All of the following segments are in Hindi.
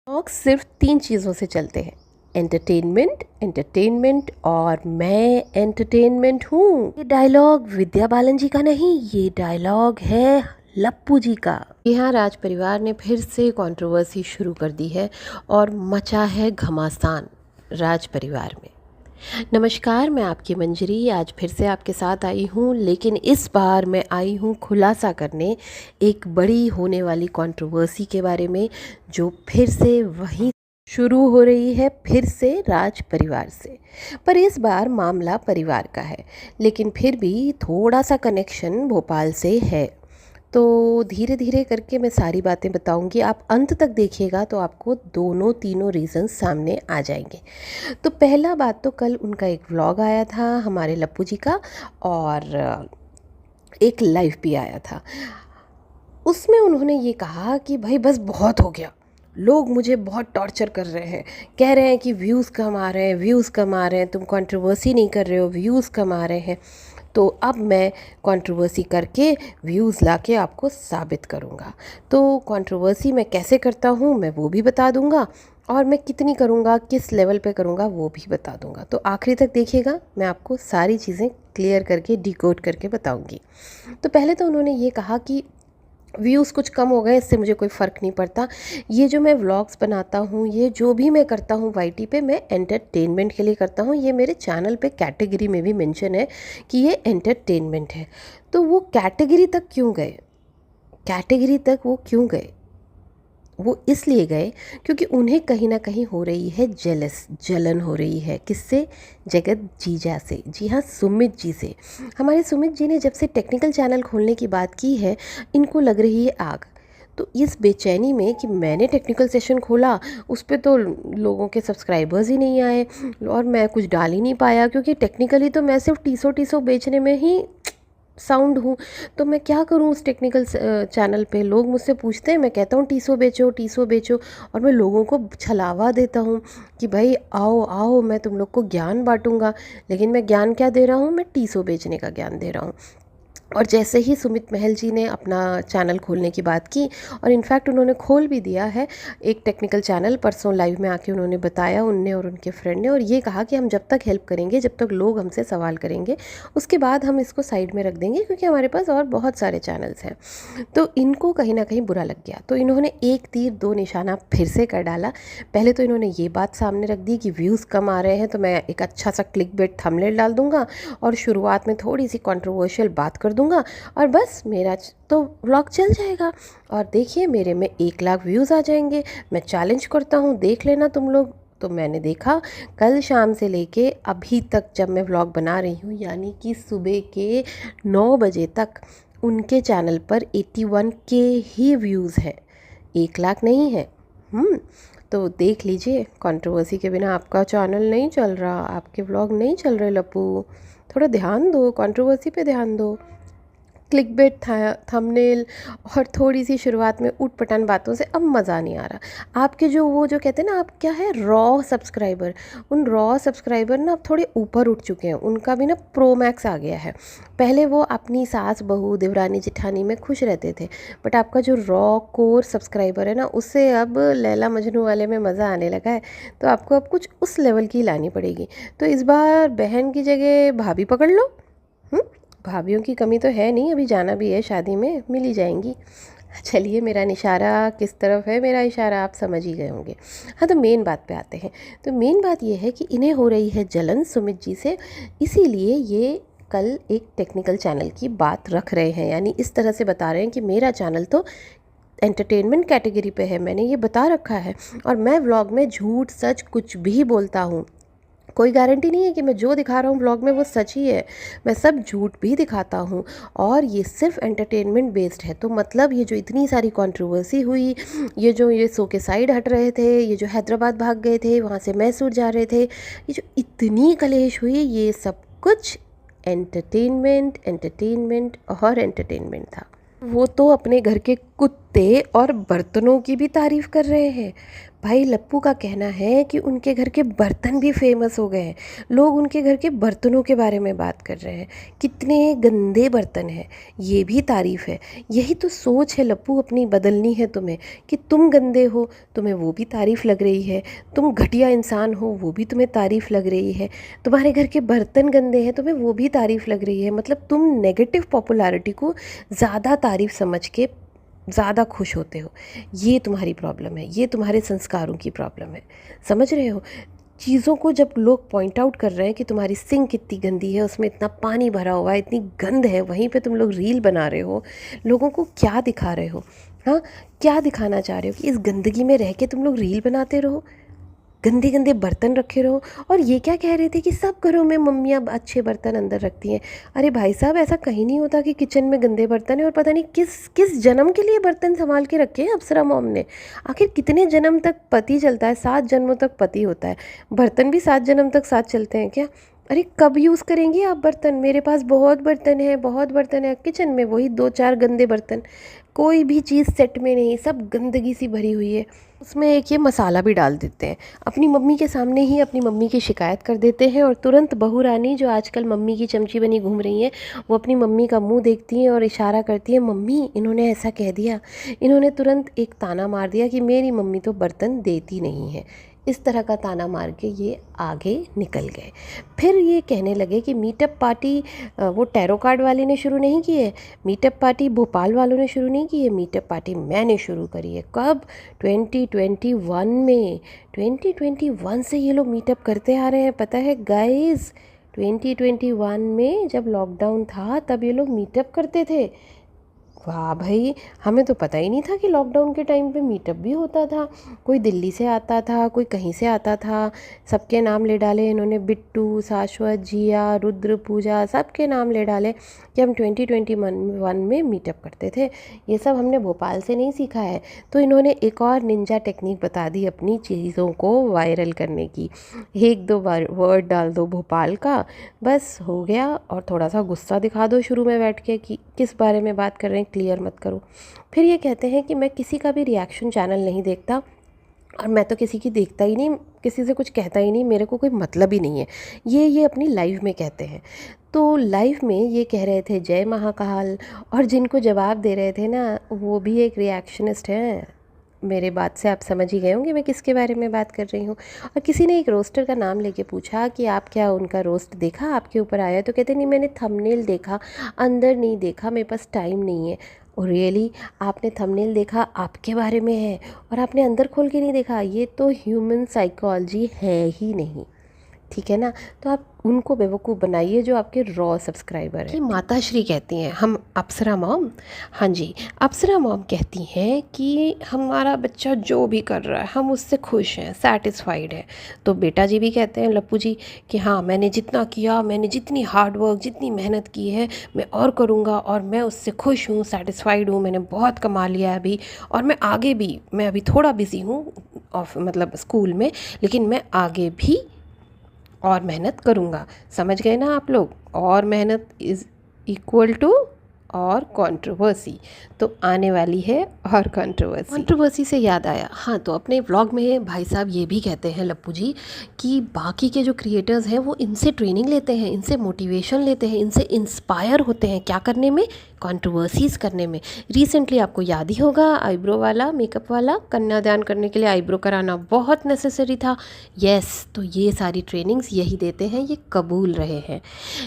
व्लॉग सिर्फ 3 चीज़ों से चलते हैं, एंटरटेनमेंट, एंटरटेनमेंट और मैं एंटरटेनमेंट हूँ। ये डायलॉग विद्या बालन जी का नहीं, ये डायलॉग है लप्पू जी का। यहाँ राज परिवार ने फिर से कंट्रोवर्सी शुरू कर दी है और मचा है घमासान राज परिवार में। नमस्कार, मैं आपकी मंजरी आज फिर से आपके साथ आई हूँ, लेकिन इस बार मैं आई हूँ खुलासा करने एक बड़ी होने वाली कंट्रोवर्सी के बारे में, जो फिर से वही शुरू हो रही है, फिर से राज परिवार से। पर इस बार मामला परिवार का है, लेकिन फिर भी थोड़ा सा कनेक्शन भोपाल से है। तो धीरे धीरे करके मैं सारी बातें बताऊंगी, आप अंत तक देखिएगा तो आपको दोनों तीनों रीज़न्स सामने आ जाएंगे। तो पहला बात, तो कल उनका एक व्लॉग आया था हमारे लप्पू जी का, और एक लाइव भी आया था। उसमें उन्होंने ये कहा कि भाई बस बहुत हो गया, लोग मुझे बहुत टॉर्चर कर रहे हैं, कह रहे हैं कि व्यूज़ कम आ रहे हैं, व्यूज़ कम आ रहे हैं, तुम कंट्रोवर्सी नहीं कर रहे हो, व्यूज़ कम आ रहे हैं। तो अब मैं कंट्रोवर्सी करके व्यूज़ लाके आपको साबित करूँगा। तो कंट्रोवर्सी मैं कैसे करता हूँ मैं वो भी बता दूँगा, और मैं कितनी करूँगा, किस लेवल पे करूँगा वो भी बता दूँगा। तो आखिरी तक देखिएगा, मैं आपको सारी चीज़ें क्लियर करके डिकोड करके बताऊँगी। तो पहले तो उन्होंने ये कहा कि व्यूज़ कुछ कम हो गए, इससे मुझे कोई फ़र्क नहीं पड़ता। ये जो मैं व्लॉग्स बनाता हूँ, ये जो भी मैं करता हूँ वाईटी पे, मैं एंटरटेनमेंट के लिए करता हूँ। ये मेरे चैनल पे कैटेगरी में भी मेंशन है कि ये एंटरटेनमेंट है। तो वो कैटेगरी तक क्यों गए, कैटेगरी तक वो क्यों गए? वो इसलिए गए क्योंकि उन्हें कहीं ना कहीं हो रही है जलन हो रही है। किससे? जगत जीजा से। जी हाँ, सुमित जी से। हमारे सुमित जी ने जब से टेक्निकल चैनल खोलने की बात की है, इनको लग रही है आग। तो इस बेचैनी में कि मैंने टेक्निकल सेशन खोला, उस पर तो लोगों के सब्सक्राइबर्स ही नहीं आए और मैं कुछ डाल ही नहीं पाया, क्योंकि टेक्निकली तो मैं सिर्फ टीसो टीसो बेचने में ही साउंड हूँ। तो मैं क्या करूँ उस टेक्निकल चैनल पे? लोग मुझसे पूछते हैं, मैं कहता हूँ टीसो बेचो, टीसो बेचो, और मैं लोगों को छलावा देता हूँ कि भाई आओ आओ, मैं तुम लोग को ज्ञान बांटूंगा। लेकिन मैं ज्ञान क्या दे रहा हूँ? मैं टीसो बेचने का ज्ञान दे रहा हूँ। और जैसे ही सुमित महल जी ने अपना चैनल खोलने की बात की, और इनफैक्ट उन्होंने खोल भी दिया है एक टेक्निकल चैनल, परसों लाइव में आके उन्होंने बताया, उनने और उनके फ्रेंड ने, और ये कहा कि हम जब तक हेल्प करेंगे, जब तक लोग हमसे सवाल करेंगे, उसके बाद हम इसको साइड में रख देंगे, क्योंकि हमारे पास और बहुत सारे चैनल्स हैं। तो इनको कहीं ना कहीं बुरा लग गया। तो इन्होंने एक तीर दो निशाना फिर से कर डाला। पहले तो इन्होंने ये बात सामने रख दी कि व्यूज़ कम आ रहे हैं, तो मैं एक अच्छा सा क्लिकबेट थंबनेल डाल दूंगा और शुरुआत में थोड़ी सी कंट्रोवर्शियल बात कर दूंगा, और बस मेरा तो व्लॉग चल जाएगा। और देखिए मेरे में 1 लाख व्यूज़ आ जाएंगे। मैं चैलेंज करता हूँ, देख लेना तुम लोग। तो मैंने देखा, कल शाम से लेके अभी तक जब मैं व्लॉग बना रही हूँ, यानी कि सुबह के 9 बजे तक, उनके चैनल पर 81K ही व्यूज़ हैं, 1 लाख नहीं है। तो देख लीजिए, कंट्रोवर्सी के बिना आपका चैनल नहीं चल रहा, आपके व्लॉग नहीं चल रहे लप्पू। थोड़ा ध्यान दो, कंट्रोवर्सी पे ध्यान दो। क्लिकबेट थंबनेल और थोड़ी सी शुरुआत में उटपटांग बातों से अब मज़ा नहीं आ रहा। आपके जो वो जो कहते हैं ना, आप क्या है, रॉ सब्सक्राइबर, उन रॉ सब्सक्राइबर ना अब थोड़े ऊपर उठ चुके हैं, उनका भी ना प्रो मैक्स आ गया है। पहले वो अपनी सास बहू देवरानी जेठानी में खुश रहते थे, बट आपका जो रॉ कोर सब्सक्राइबर है ना, उससे अब लैला मजनू वाले में मज़ा आने लगा है। तो आपको अब कुछ उस लेवल की लानी पड़ेगी। तो इस बार बहन की जगह भाभी पकड़ लो। भाभीियों की कमी तो है नहीं, अभी जाना भी है शादी में, मिल ही जाएंगी। चलिए, मेरा इशारा किस तरफ है, मेरा इशारा आप समझ ही गए होंगे। हाँ, तो मेन बात पे आते हैं। तो मेन बात ये है कि इन्हें हो रही है जलन सुमित जी से, इसीलिए ये कल एक टेक्निकल चैनल की बात रख रहे हैं, यानी इस तरह से बता रहे हैं कि मेरा चैनल तो एंटरटेनमेंट कैटेगरी पे है, मैंने ये बता रखा है, और मैं व्लॉग में झूठ सच कुछ भी बोलता हूँ। कोई गारंटी नहीं है कि मैं जो दिखा रहा हूँ व्लॉग में वो सच ही है, मैं सब झूठ भी दिखाता हूँ, और ये सिर्फ एंटरटेनमेंट बेस्ड है। तो मतलब ये जो इतनी सारी कंट्रोवर्सी हुई, ये जो ये सो के साइड हट रहे थे, ये जो हैदराबाद भाग गए थे, वहाँ से मैसूर जा रहे थे, ये जो इतनी कलेश हुई, ये सब कुछ एंटरटेनमेंट एंटरटेनमेंट और एंटरटेनमेंट था। वो तो अपने घर के कुत्ते कुत्ते और बर्तनों की भी तारीफ़ कर रहे हैं। भाई लप्पू का कहना है कि उनके घर के बर्तन भी फेमस हो गए हैं। लोग उनके घर के बर्तनों के बारे में बात कर रहे हैं, कितने गंदे बर्तन हैं, ये भी तारीफ़ है। यही तो सोच है लप्पू, अपनी बदलनी है तुम्हें कि तुम गंदे हो, तुम्हें वो भी तारीफ़ लग रही है। तुम घटिया इंसान हो, वो भी तुम्हें तारीफ़ लग रही है। तुम्हारे घर के बर्तन गंदे हैं, तुम्हें वो भी तारीफ़ लग रही है। मतलब तुम नेगेटिव पॉपुलैरिटी को ज़्यादा तारीफ़ समझ के ज़्यादा खुश होते हो। ये तुम्हारी प्रॉब्लम है, ये तुम्हारे संस्कारों की प्रॉब्लम है। समझ रहे हो? चीज़ों को जब लोग पॉइंट आउट कर रहे हैं कि तुम्हारी सिंक कितनी गंदी है, उसमें इतना पानी भरा हुआ है, इतनी गंद है, वहीं पे तुम लोग रील बना रहे हो। लोगों को क्या दिखा रहे हो? हाँ, क्या दिखाना चाह रहे हो कि इस गंदगी में रह के तुम लोग रील बनाते रहो, गंदे गंदे बर्तन रखे रहो। और ये क्या कह रहे थे कि सब घरों में मम्मियाँ अच्छे बर्तन अंदर रखती हैं। अरे भाई साहब, ऐसा कहीं नहीं होता कि किचन में गंदे बर्तन है और पता नहीं किस किस जन्म के लिए बर्तन संभाल के रखे हैं अप्सरा मॉम ने। आखिर कितने जन्म तक पति चलता है? 7 जन्मों तक पति होता है, बर्तन भी 7 जन्म तक साथ चलते हैं क्या? अरे कब यूज़ करेंगी आप बर्तन? मेरे पास बहुत बर्तन है, बहुत बर्तन है किचन में, वही 2-4 गंदे बर्तन। कोई भी चीज़ सेट में नहीं, सब गंदगी सी भरी हुई है। उसमें एक ये मसाला भी डाल देते हैं, अपनी मम्मी के सामने ही अपनी मम्मी की शिकायत कर देते हैं। और तुरंत बहू रानी, जो आजकल मम्मी की चमची बनी घूम रही हैं, वो अपनी मम्मी का मुंह देखती हैं और इशारा करती हैं, मम्मी इन्होंने ऐसा कह दिया। इन्होंने तुरंत एक ताना मार दिया कि मेरी मम्मी तो बर्तन देती नहीं है। इस तरह का ताना मार के ये आगे निकल गए। फिर ये कहने लगे कि मीटअप पार्टी वो टैरो कार्ड वाले ने शुरू नहीं की है, मीटअप पार्टी भोपाल वालों ने शुरू नहीं की है, मीटअप पार्टी मैंने शुरू करी है। कब? 2021 में। 2021 से ये लोग मीटअप करते आ रहे हैं, पता है गाइस? 2021 में जब लॉकडाउन था तब ये लोग मीटअप करते थे। वाह भाई, हमें तो पता ही नहीं था कि लॉकडाउन के टाइम पे मीटअप भी होता था। कोई दिल्ली से आता था, कोई कहीं से आता था, सबके नाम ले डाले इन्होंने, बिट्टू, शाश्वत, जिया, रुद्र, पूजा, सबके नाम ले डाले कि हम 2021 में मीटअप करते थे। ये सब हमने भोपाल से नहीं सीखा है। तो इन्होंने एक और निंजा टेक्निक बता दी अपनी चीज़ों को वायरल करने की। 1-2 वर्ड डाल दो भोपाल का, बस हो गया। और थोड़ा सा गुस्सा दिखा दो शुरू में बैठ के कि किस बारे में बात कर रहे हैं, क्लियर मत करो। फिर ये कहते हैं कि मैं किसी का भी रिएक्शन चैनल नहीं देखता और मैं तो किसी की देखता ही नहीं, किसी से कुछ कहता ही नहीं, मेरे को कोई मतलब ही नहीं है। ये अपनी लाइव में कहते हैं। तो लाइव में ये कह रहे थे जय महाकाल, और जिनको जवाब दे रहे थे ना, वो भी एक रिएक्शनिस्ट हैं। मेरे बात से आप समझ ही गए होंगे मैं किसके बारे में बात कर रही हूँ। और किसी ने एक रोस्टर का नाम लेके पूछा कि आप क्या उनका रोस्ट देखा, आपके ऊपर आया? तो कहते नहीं, मैंने थंबनेल देखा, अंदर नहीं देखा, मेरे पास टाइम नहीं है। और रियली आपने थंबनेल देखा, आपके बारे में है, और आपने अंदर खोल के नहीं देखा? ये तो ह्यूमन साइकोलॉजी है ही नहीं, ठीक है ना? तो आप उनको बेवकूफ़ बनाइए जो आपके रॉ सब्सक्राइबर हैं। कि माता श्री कहती हैं, हम अप्सरा मॉम, हाँ जी, अप्सरा मॉम कहती हैं कि हमारा बच्चा जो भी कर रहा है हम उससे खुश हैं, सेटिस्फाइड है। तो बेटा जी भी कहते हैं, लप्पू जी, कि हाँ मैंने जितना किया, मैंने जितनी हार्ड वर्क, जितनी मेहनत की है, मैं और करूँगा, और मैं उससे खुश हूँ, सेटिस्फाइड हूँ, मैंने बहुत कमा लिया है अभी, और मैं आगे भी, मैं अभी थोड़ा बिज़ी हूँ ऑफ मतलब स्कूल में, लेकिन मैं आगे भी और मेहनत करूँगा। समझ गए ना आप लोग? और मेहनत इज़ इक्वल टू और कंट्रोवर्सी। तो आने वाली है और कंट्रोवर्सी से याद आया, हाँ, तो अपने व्लॉग में भाई साहब ये भी कहते हैं लप्पू जी कि बाकी के जो क्रिएटर्स हैं वो इनसे ट्रेनिंग लेते हैं, इनसे मोटिवेशन लेते हैं, इनसे इंस्पायर होते हैं। क्या करने में? कंट्रोवर्सीज़ करने में। रिसेंटली आपको याद ही होगा, आईब्रो वाला, मेकअप वाला, कन्यादान करने के लिए आईब्रो कराना बहुत नेसेसरी था। यस, तो ये सारी ट्रेनिंग्स यही देते हैं, ये कबूल रहे हैं।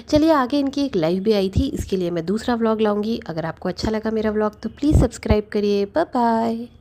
चलिए आगे इनकी एक लाइव भी आई थी, इसके लिए मैं दूसरा व्लॉग लाऊंगी। अगर आपको अच्छा लगा मेरा व्लॉग तो प्लीज़ सब्सक्राइब करिए। Bye bye.